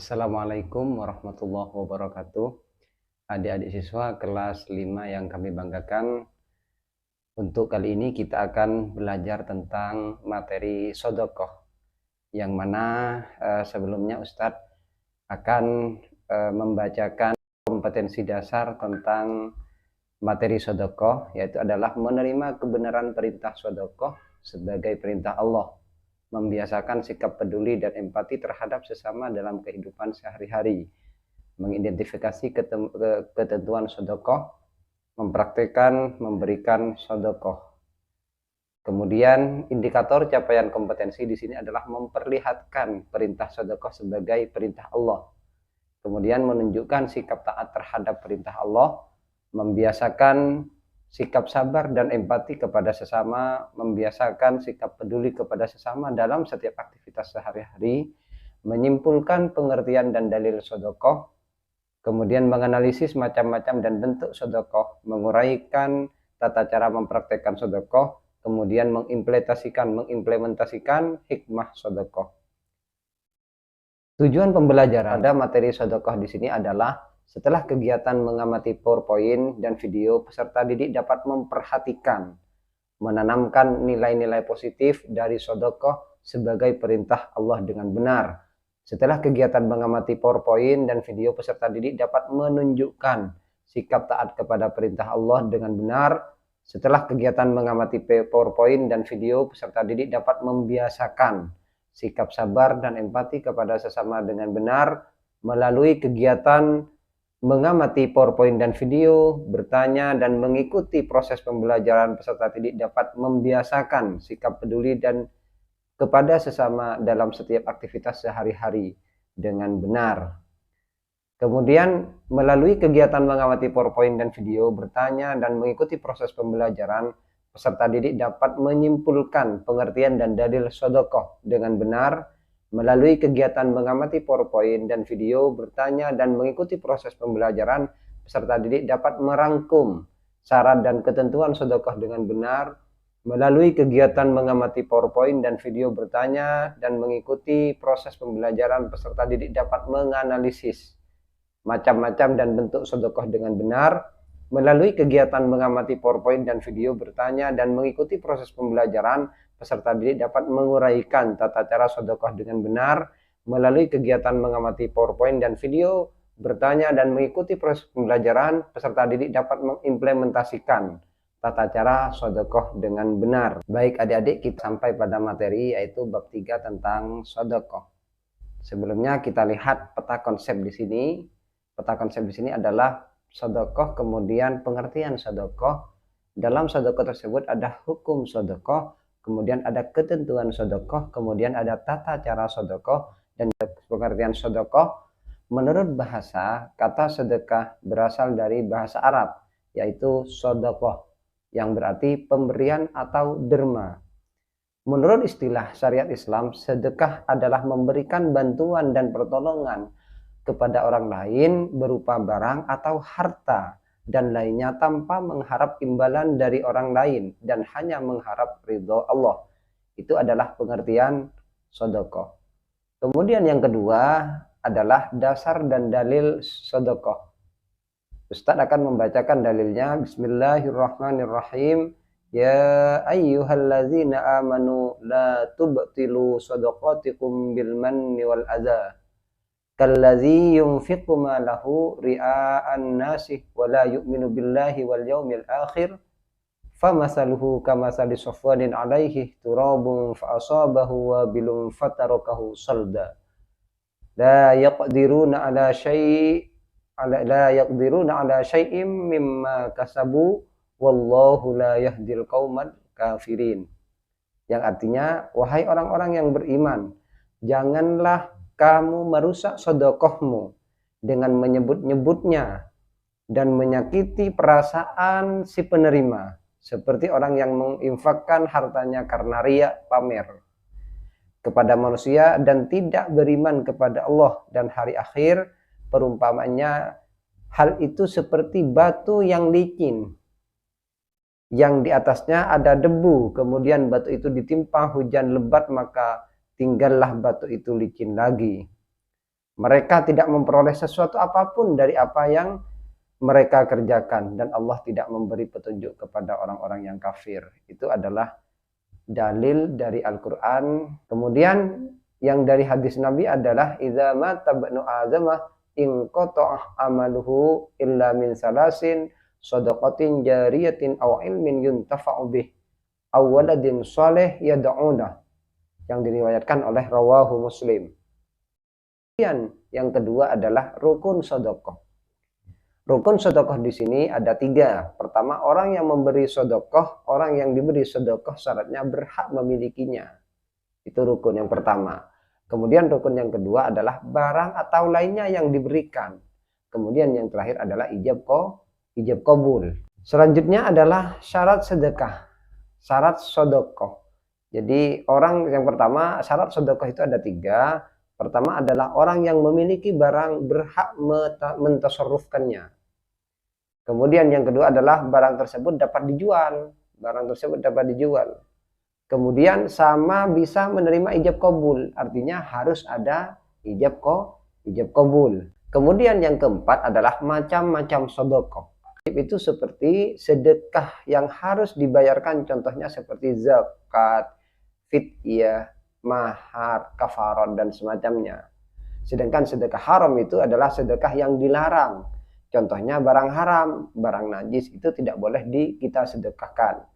Assalamualaikum warahmatullahi wabarakatuh. Adik-adik siswa kelas 5 yang kami banggakan, untuk kali ini kita akan belajar tentang materi sodokoh, yang mana sebelumnya Ustadz akan membacakan kompetensi dasar tentang materi sodokoh, yaitu adalah menerima kebenaran perintah sodokoh sebagai perintah Allah, membiasakan sikap peduli dan empati terhadap sesama dalam kehidupan sehari-hari, mengidentifikasi ketentuan sodokoh, mempraktikkan memberikan sodokoh. Kemudian indikator capaian kompetensi di sini adalah memperlihatkan perintah sodokoh sebagai perintah Allah, kemudian menunjukkan sikap taat terhadap perintah Allah, membiasakan sikap sabar dan empati kepada sesama, membiasakan sikap peduli kepada sesama dalam setiap aktivitas sehari-hari, menyimpulkan pengertian dan dalil sodokoh, kemudian menganalisis macam-macam dan bentuk sodokoh, menguraikan tata cara mempraktekkan sodokoh, kemudian mengimplementasikan hikmah sodokoh. Tujuan pembelajaran pada materi sodokoh di sini adalah setelah kegiatan mengamati PowerPoint dan video, peserta didik dapat memperhatikan, menanamkan nilai-nilai positif dari sodokoh sebagai perintah Allah dengan benar. Setelah kegiatan mengamati PowerPoint dan video, peserta didik dapat menunjukkan sikap taat kepada perintah Allah dengan benar. Setelah kegiatan mengamati PowerPoint dan video, peserta didik dapat membiasakan sikap sabar dan empati kepada sesama dengan benar. Melalui kegiatan mengamati PowerPoint dan video, bertanya dan mengikuti proses pembelajaran, peserta didik dapat membiasakan sikap peduli dan kepada sesama dalam setiap aktivitas sehari-hari dengan benar. Kemudian melalui kegiatan mengamati PowerPoint dan video, bertanya dan mengikuti proses pembelajaran, peserta didik dapat menyimpulkan pengertian dan dalil sodokoh dengan benar. Melalui kegiatan mengamati PowerPoint dan video, bertanya dan mengikuti proses pembelajaran, peserta didik dapat merangkum syarat dan ketentuan sodokoh dengan benar. Melalui kegiatan mengamati PowerPoint dan video, bertanya dan mengikuti proses pembelajaran, peserta didik dapat menganalisis macam-macam dan bentuk sodokoh dengan benar. Melalui kegiatan mengamati PowerPoint dan video, bertanya dan mengikuti proses pembelajaran, peserta didik dapat menguraikan tata cara sodokoh dengan benar. Melalui kegiatan mengamati PowerPoint dan video, bertanya dan mengikuti proses pembelajaran, peserta didik dapat mengimplementasikan tata cara sodokoh dengan benar. Baik adik-adik, kita sampai pada materi yaitu bab 3 tentang sodokoh. Sebelumnya kita lihat peta konsep di sini. Peta konsep di sini adalah sodokoh, kemudian pengertian sodokoh. Dalam sodokoh tersebut ada hukum sodokoh, kemudian ada ketentuan sodokoh, kemudian ada tata cara sodokoh, dan pengertian sodokoh. Menurut bahasa, kata sedekah berasal dari bahasa Arab, yaitu sodokoh, yang berarti pemberian atau derma. Menurut istilah syariat Islam, sedekah adalah memberikan bantuan dan pertolongan kepada orang lain berupa barang atau harta dan lainnya tanpa mengharap imbalan dari orang lain dan hanya mengharap ridho Allah. Itu adalah pengertian sodokoh. Kemudian yang kedua adalah dasar dan dalil sodokoh. Ustadz akan membacakan dalilnya. Bismillahirrahmanirrahim. Ya ayyuhallazina amanu la tubtilu sodoqatikum bil manni wal adha kallazi yunfiqu ma lahu ria'an nasi wa la yu'minu billahi wal yawmil akhir famasaluhu kamasali safwanin alaihi turabun fa asabahu wa bilum fatarakahu salda la yaqdiruna ala syai'im mimma kasabu wallahu la yahdil qaumal kafirin. Yang artinya, wahai orang-orang yang beriman, janganlah kamu merusak sodokohmu dengan menyebut-nyebutnya dan menyakiti perasaan si penerima, seperti orang yang menginfakkan hartanya karena riya pamer kepada manusia dan tidak beriman kepada Allah dan hari akhir. Perumpamannya, hal itu seperti batu yang licin yang di atasnya ada debu, kemudian batu itu ditimpa hujan lebat, maka tinggallah batu itu licin lagi. Mereka tidak memperoleh sesuatu apapun dari apa yang mereka kerjakan, dan Allah tidak memberi petunjuk kepada orang-orang yang kafir. Itu adalah dalil dari Al-Quran. Kemudian yang dari hadis Nabi adalah idza mata ibnu Adamah in qata'a amaluhu illa min salasin shadaqatin jariyatin aw ilmin yuntafa'u bih aw waladin shalih yad'una, yang diriwayatkan oleh rawahu Muslim. Kemudian yang kedua adalah rukun sedekah. Rukun sedekah di sini ada 3. Pertama, orang yang memberi sedekah, orang yang diberi sedekah syaratnya berhak memilikinya. Itu rukun yang pertama. Kemudian rukun yang kedua adalah barang atau lainnya yang diberikan. Kemudian yang terakhir adalah ijab qabul. Selanjutnya adalah syarat sedekah, syarat sedekah. Jadi orang yang pertama, syarat sedekah itu ada 3. Pertama adalah orang yang memiliki barang berhak mentasarrufkannya. Kemudian yang kedua adalah barang tersebut dapat dijual. Barang tersebut dapat dijual. Kemudian sama bisa menerima ijab qabul. Artinya harus ada ijab qabul. Kemudian yang keempat adalah macam-macam sedekah. Itu seperti sedekah yang harus dibayarkan, contohnya seperti zakat, fidyah, mahar, kafarat, dan semacamnya. Sedangkan sedekah haram itu adalah sedekah yang dilarang. Contohnya barang haram, barang najis itu tidak boleh kita sedekahkan.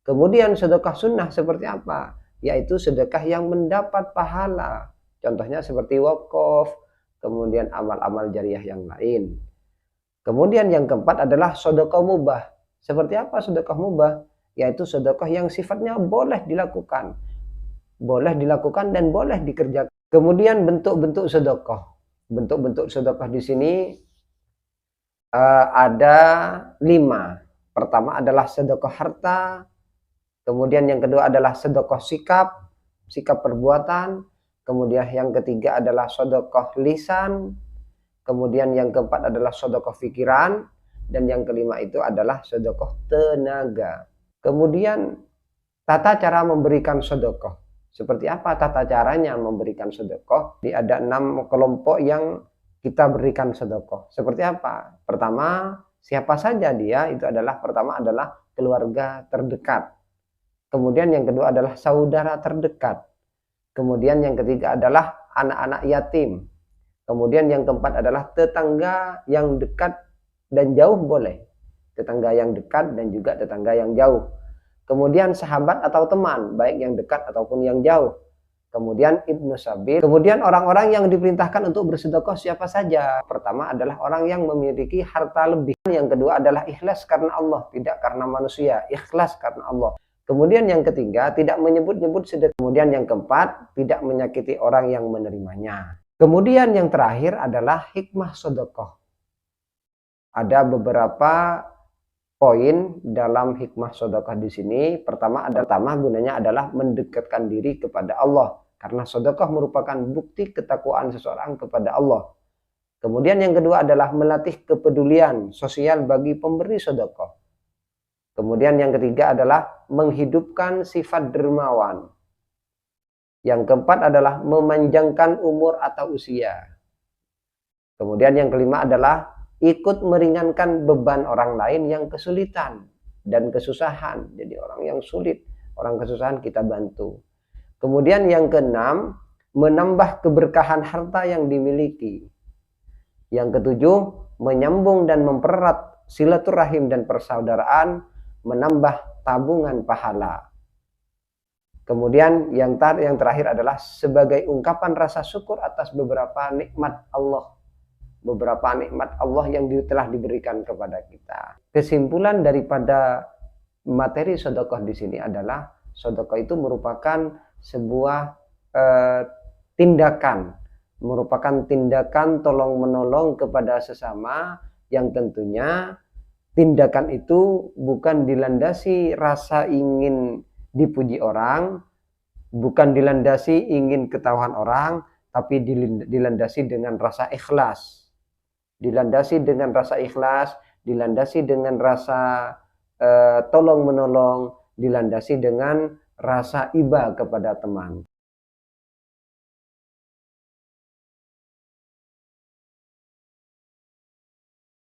Kemudian sedekah sunnah seperti apa? Yaitu sedekah yang mendapat pahala. Contohnya seperti wakaf, kemudian amal-amal jariah yang lain. Kemudian yang keempat adalah sedekah mubah. Seperti apa sedekah mubah? Yaitu sedekah yang sifatnya boleh dilakukan. Boleh dilakukan dan boleh dikerjakan. Kemudian bentuk-bentuk sedekah. Bentuk-bentuk sedekah di sini ada 5. Pertama adalah sedekah harta. Kemudian yang kedua adalah sedekah sikap perbuatan. Kemudian yang ketiga adalah sedekah lisan. Kemudian yang keempat adalah sedekah pikiran. Dan yang kelima itu adalah sedekah tenaga. Kemudian tata cara memberikan sedekah. Seperti apa tata caranya memberikan sedekah? Ada 6 kelompok yang kita berikan sedekah. Seperti apa? Pertama, siapa saja dia? Itu adalah pertama adalah keluarga terdekat. Kemudian yang kedua adalah saudara terdekat. Kemudian yang ketiga adalah anak-anak yatim. Kemudian yang keempat adalah tetangga yang dekat dan jauh boleh. Tetangga yang dekat dan juga tetangga yang jauh. Kemudian sahabat atau teman, baik yang dekat ataupun yang jauh. Kemudian ibnu sabil. Kemudian orang-orang yang diperintahkan untuk bersedekah siapa saja? Pertama adalah orang yang memiliki harta lebih. Yang kedua adalah ikhlas karena Allah, tidak karena manusia. Ikhlas karena Allah. Kemudian yang ketiga, tidak menyebut-nyebut sedekah. Kemudian yang keempat, tidak menyakiti orang yang menerimanya. Kemudian yang terakhir adalah hikmah sedekah. Ada beberapa poin dalam hikmah sedekah di sini. Pertama gunanya adalah mendekatkan diri kepada Allah, karena sedekah merupakan bukti ketakwaan seseorang kepada Allah. Kemudian yang kedua adalah melatih kepedulian sosial bagi pemberi sedekah. Kemudian yang ketiga adalah menghidupkan sifat dermawan. Yang keempat adalah memanjangkan umur atau usia. Kemudian yang kelima adalah ikut meringankan beban orang lain yang kesulitan dan kesusahan. Jadi orang yang sulit, orang kesusahan kita bantu. Kemudian yang keenam, menambah keberkahan harta yang dimiliki. Yang ketujuh, menyambung dan mempererat silaturahim dan persaudaraan, menambah tabungan pahala. Kemudian yang terakhir adalah sebagai ungkapan rasa syukur atas beberapa nikmat Allah. Beberapa nikmat Allah yang telah diberikan kepada kita. Kesimpulan daripada materi sedekah di sini adalah sedekah itu merupakan sebuah tindakan, merupakan tindakan tolong-menolong kepada sesama, yang tentunya tindakan itu bukan dilandasi rasa ingin dipuji orang, bukan dilandasi ingin ketahuan orang, tapi dilandasi dengan rasa ikhlas. Dilandasi dengan rasa ikhlas, dilandasi dengan rasa tolong menolong, dilandasi dengan rasa iba kepada teman.